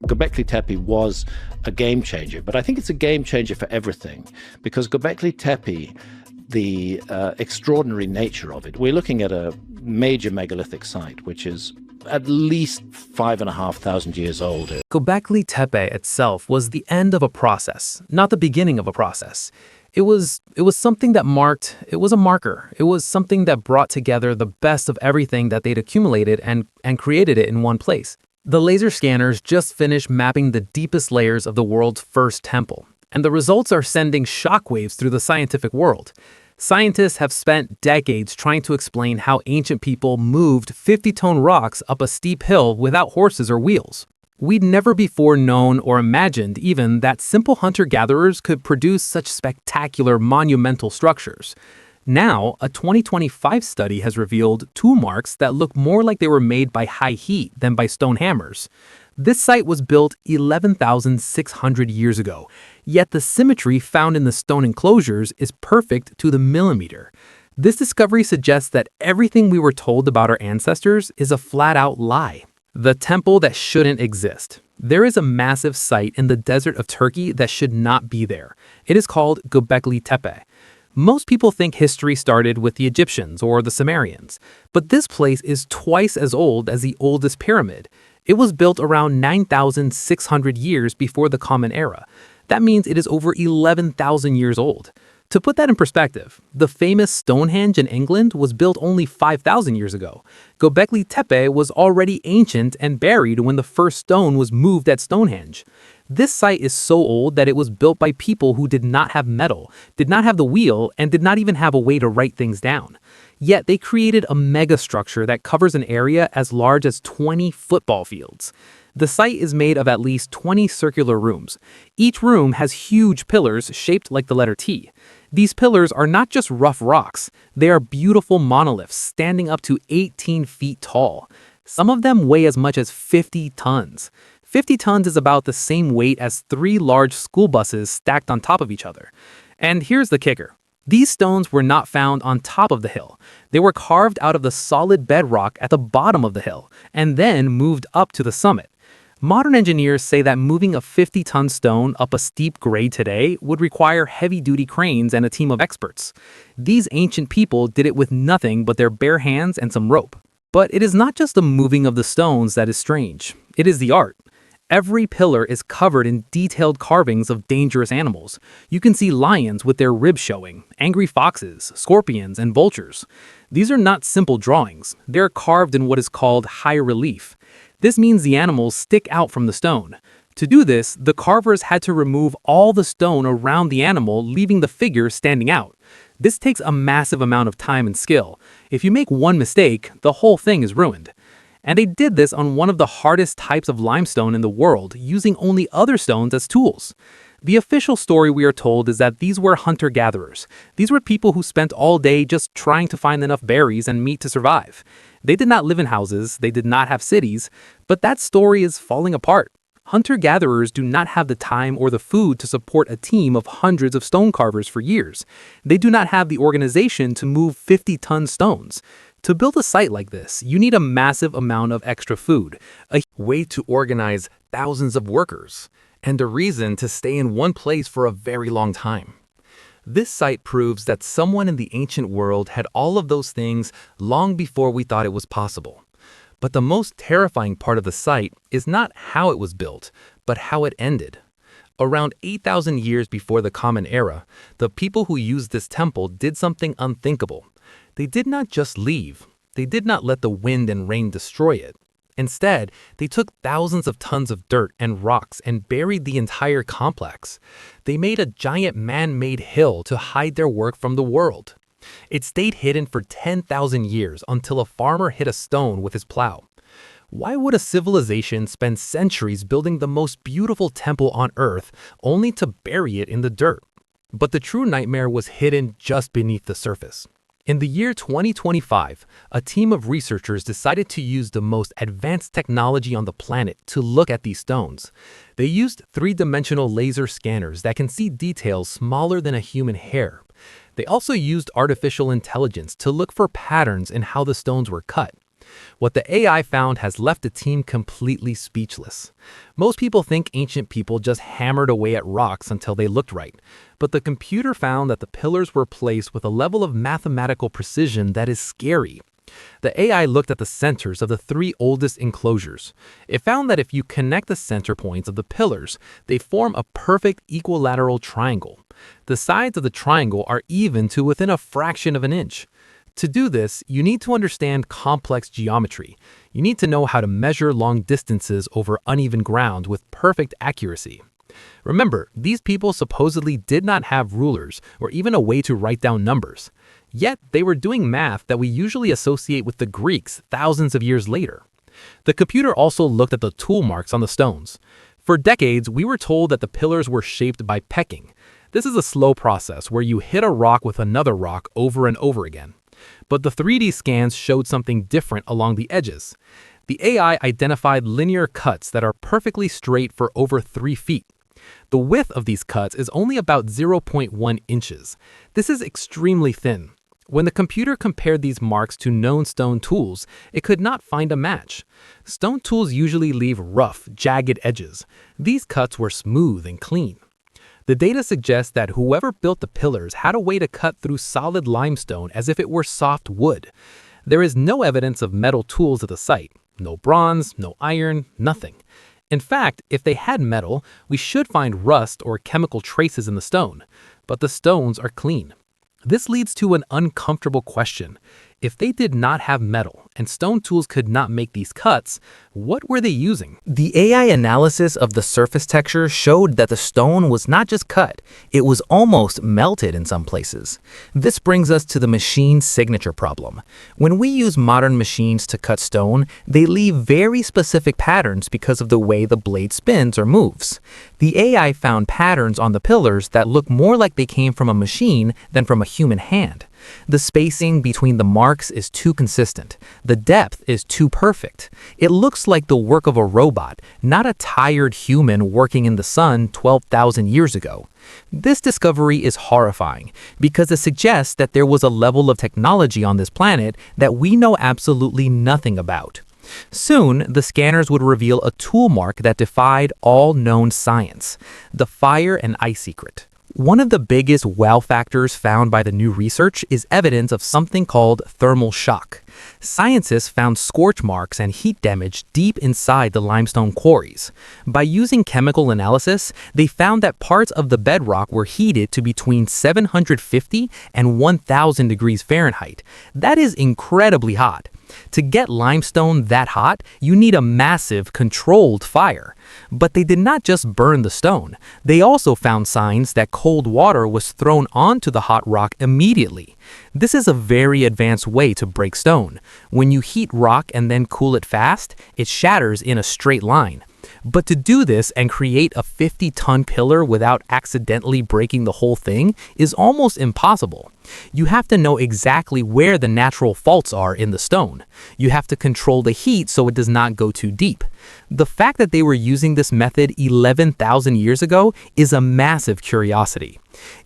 Göbekli Tepe was a game changer, but I think it's a game changer for everything because Göbekli Tepe, the extraordinary nature of it, we're looking at a major megalithic site, which is at least 5,500 years old. Göbekli Tepe itself was the end of a process, not the beginning of a process. It was something that it was a marker. It was something that brought together the best of everything that they'd accumulated and created it in one place. The laser scanners just finished mapping the deepest layers of the world's first temple, and the results are sending shockwaves through the scientific world. Scientists have spent decades trying to explain how ancient people moved 50-ton rocks up a steep hill without horses or wheels. We'd never before known or imagined even that simple hunter-gatherers could produce such spectacular monumental structures. Now, a 2025 study has revealed tool marks that look more like they were made by high heat than by stone hammers. This site was built 11,600 years ago, yet the symmetry found in the stone enclosures is perfect to the millimeter. This discovery suggests that everything we were told about our ancestors is a flat-out lie. The temple that shouldn't exist. There is a massive site in the desert of Turkey that should not be there. It is called Göbekli Tepe. Most people think history started with the Egyptians or the Sumerians, but this place is twice as old as the oldest pyramid. It was built around 9,600 years before the Common Era. That means it is over 11,000 years old. To put that in perspective, the famous Stonehenge in England was built only 5,000 years ago. Göbekli Tepe was already ancient and buried when the first stone was moved at Stonehenge. This site is so old that it was built by people who did not have metal, did not have the wheel, and did not even have a way to write things down. Yet they created a megastructure that covers an area as large as 20 football fields. The site is made of at least 20 circular rooms. Each room has huge pillars shaped like the letter T. These pillars are not just rough rocks, they are beautiful monoliths standing up to 18 feet tall. Some of them weigh as much as 50 tons. 50 tons is about the same weight as 3 large school buses stacked on top of each other. And here's the kicker. These stones were not found on top of the hill. They were carved out of the solid bedrock at the bottom of the hill, and then moved up to the summit. Modern engineers say that moving a 50-ton stone up a steep grade today would require heavy-duty cranes and a team of experts. These ancient people did it with nothing but their bare hands and some rope. But it is not just the moving of the stones that is strange. It is the art. Every pillar is covered in detailed carvings of dangerous animals. You can see lions with their ribs showing, angry foxes, scorpions, and vultures. These are not simple drawings. They're carved in what is called high relief. This means the animals stick out from the stone. To do this, the carvers had to remove all the stone around the animal, leaving the figure standing out. This takes a massive amount of time and skill. If you make one mistake, the whole thing is ruined. And they did this on one of the hardest types of limestone in the world, using only other stones as tools. The official story we are told is that these were hunter-gatherers. These were people who spent all day just trying to find enough berries and meat to survive. They did not live in houses, they did not have cities, but that story is falling apart. Hunter-gatherers do not have the time or the food to support a team of hundreds of stone carvers for years. They do not have the organization to move 50-ton stones. To build a site like this, you need a massive amount of extra food, a way to organize thousands of workers, and a reason to stay in one place for a very long time. This site proves that someone in the ancient world had all of those things long before we thought it was possible. But the most terrifying part of the site is not how it was built, but how it ended. Around 8,000 years before the Common Era, the people who used this temple did something unthinkable. They did not just leave. They did not let the wind and rain destroy it. Instead, they took thousands of tons of dirt and rocks and buried the entire complex. They made a giant man-made hill to hide their work from the world. It stayed hidden for 10,000 years until a farmer hit a stone with his plow. Why would a civilization spend centuries building the most beautiful temple on Earth only to bury it in the dirt? But the true nightmare was hidden just beneath the surface. In the year 2025, a team of researchers decided to use the most advanced technology on the planet to look at these stones. They used three-dimensional laser scanners that can see details smaller than a human hair. They also used artificial intelligence to look for patterns in how the stones were cut. What the AI found has left the team completely speechless. Most people think ancient people just hammered away at rocks until they looked right, but the computer found that the pillars were placed with a level of mathematical precision that is scary. The AI looked at the centers of the three oldest enclosures. It found that if you connect the center points of the pillars, they form a perfect equilateral triangle. The sides of the triangle are even to within a fraction of an inch. To do this, you need to understand complex geometry. You need to know how to measure long distances over uneven ground with perfect accuracy. Remember, these people supposedly did not have rulers or even a way to write down numbers. Yet, they were doing math that we usually associate with the Greeks thousands of years later. The computer also looked at the tool marks on the stones. For decades, we were told that the pillars were shaped by pecking. This is a slow process where you hit a rock with another rock over and over again. But the 3D scans showed something different along the edges. The AI identified linear cuts that are perfectly straight for over 3 feet. The width of these cuts is only about 0.1 inches. This is extremely thin. When the computer compared these marks to known stone tools, it could not find a match. Stone tools usually leave rough, jagged edges. These cuts were smooth and clean. The data suggests that whoever built the pillars had a way to cut through solid limestone as if it were soft wood. There is no evidence of metal tools at the site. No bronze, no iron, nothing. In fact, if they had metal, we should find rust or chemical traces in the stone. But the stones are clean. This leads to an uncomfortable question. If they did not have metal and stone tools could not make these cuts, what were they using? The AI analysis of the surface texture showed that the stone was not just cut, it was almost melted in some places. This brings us to the machine signature problem. When we use modern machines to cut stone, they leave very specific patterns because of the way the blade spins or moves. The AI found patterns on the pillars that look more like they came from a machine than from a human hand. The spacing between the marks is too consistent. The depth is too perfect. It looks like the work of a robot, not a tired human working in the sun 12,000 years ago. This discovery is horrifying because it suggests that there was a level of technology on this planet that we know absolutely nothing about. Soon, the scanners would reveal a tool mark that defied all known science: the fire and ice secret. One of the biggest wow factors found by the new research is evidence of something called thermal shock. Scientists found scorch marks and heat damage deep inside the limestone quarries. By using chemical analysis, they found that parts of the bedrock were heated to between 750 and 1,000 degrees Fahrenheit. That is incredibly hot. To get limestone that hot, you need a massive, controlled fire. But they did not just burn the stone. They also found signs that cold water was thrown onto the hot rock immediately. This is a very advanced way to break stone. When you heat rock and then cool it fast, it shatters in a straight line. But to do this and create a 50-ton pillar without accidentally breaking the whole thing is almost impossible. You have to know exactly where the natural faults are in the stone. You have to control the heat so it does not go too deep. The fact that they were using this method 11,000 years ago is a massive curiosity.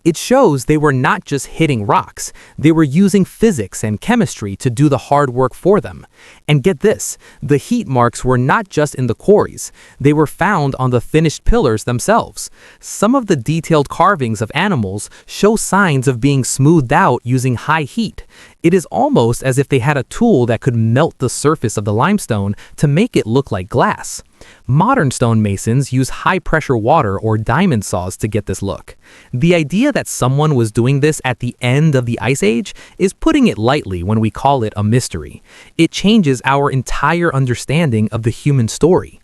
It shows they were not just hitting rocks, they were using physics and chemistry to do the hard work for them. And get this, the heat marks were not just in the quarries, they were found on the finished pillars themselves. Some of the detailed carvings of animals show signs of being smoothed out using high heat. It is almost as if they had a tool that could melt the surface of the limestone to make it look like glass. Modern stonemasons use high-pressure water or diamond saws to get this look. The idea that someone was doing this at the end of the Ice Age is putting it lightly when we call it a mystery. It changes our entire understanding of the human story.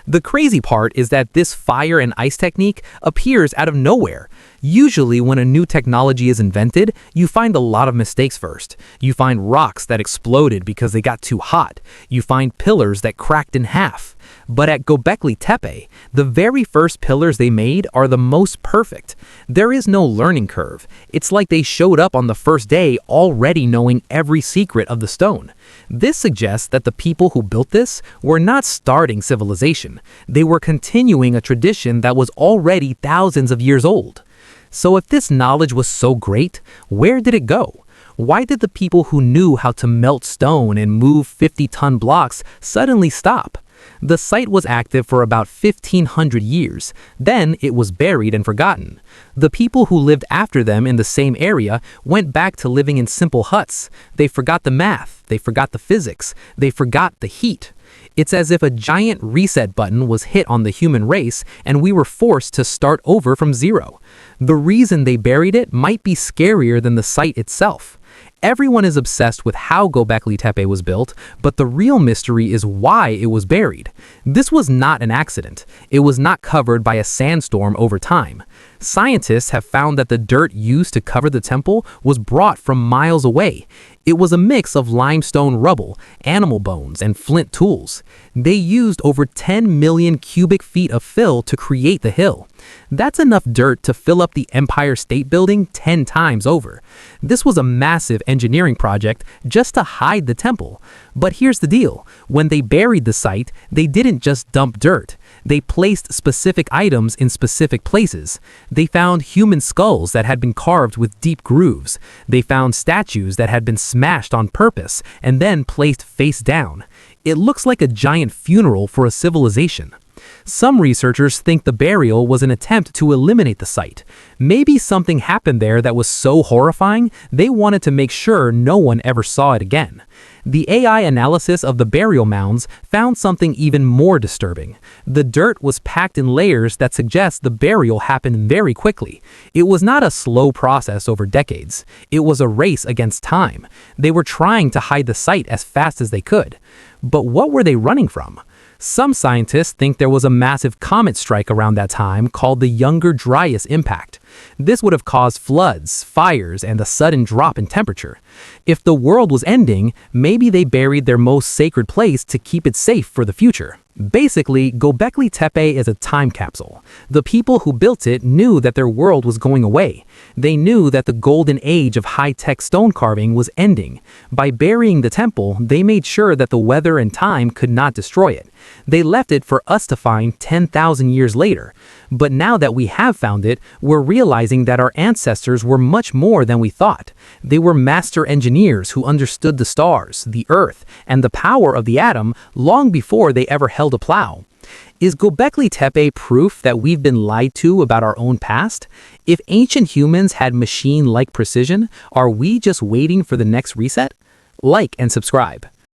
The crazy part is that this fire and ice technique appears out of nowhere. Usually when a new technology is invented, you find a lot of mistakes first. You find rocks that exploded because they got too hot. You find pillars that cracked in half. But at Göbekli Tepe, the very first pillars they made are the most perfect. There is no learning curve. It's like they showed up on the first day already knowing every secret of the stone. This suggests that the people who built this were not starting civilization. They were continuing a tradition that was already thousands of years old. So if this knowledge was so great, where did it go? Why did the people who knew how to melt stone and move 50-ton blocks suddenly stop? The site was active for about 1,500 years. Then it was buried and forgotten. The people who lived after them in the same area went back to living in simple huts. They forgot the math, they forgot the physics, they forgot the heat. It's as if a giant reset button was hit on the human race and we were forced to start over from zero. The reason they buried it might be scarier than the site itself. Everyone is obsessed with how Göbekli Tepe was built, but the real mystery is why it was buried. This was not an accident. It was not covered by a sandstorm over time. Scientists have found that the dirt used to cover the temple was brought from miles away. It was a mix of limestone rubble, animal bones, and flint tools. They used over 10 million cubic feet of fill to create the hill. That's enough dirt to fill up the Empire State Building 10 times over. This was a massive engineering project just to hide the temple. But here's the deal. When they buried the site, they didn't just dump dirt. They placed specific items in specific places. They found human skulls that had been carved with deep grooves. They found statues that had been smashed on purpose and then placed face down. It looks like a giant funeral for a civilization. Some researchers think the burial was an attempt to eliminate the site. Maybe something happened there that was so horrifying, they wanted to make sure no one ever saw it again. The AI analysis of the burial mounds found something even more disturbing. The dirt was packed in layers that suggest the burial happened very quickly. It was not a slow process over decades. It was a race against time. They were trying to hide the site as fast as they could. But what were they running from? Some scientists think there was a massive comet strike around that time called the Younger Dryas impact. This would have caused floods, fires, and a sudden drop in temperature. If the world was ending, maybe they buried their most sacred place to keep it safe for the future. Basically, Göbekli Tepe is a time capsule. The people who built it knew that their world was going away. They knew that the golden age of high-tech stone carving was ending. By burying the temple, they made sure that the weather and time could not destroy it. They left it for us to find 10,000 years later. But now that we have found it, we're realizing that our ancestors were much more than we thought. They were master engineers who understood the stars, the earth, and the power of the atom long before they ever held a plow. Is Göbekli Tepe proof that we've been lied to about our own past? If ancient humans had machine-like precision, are we just waiting for the next reset? Like and subscribe.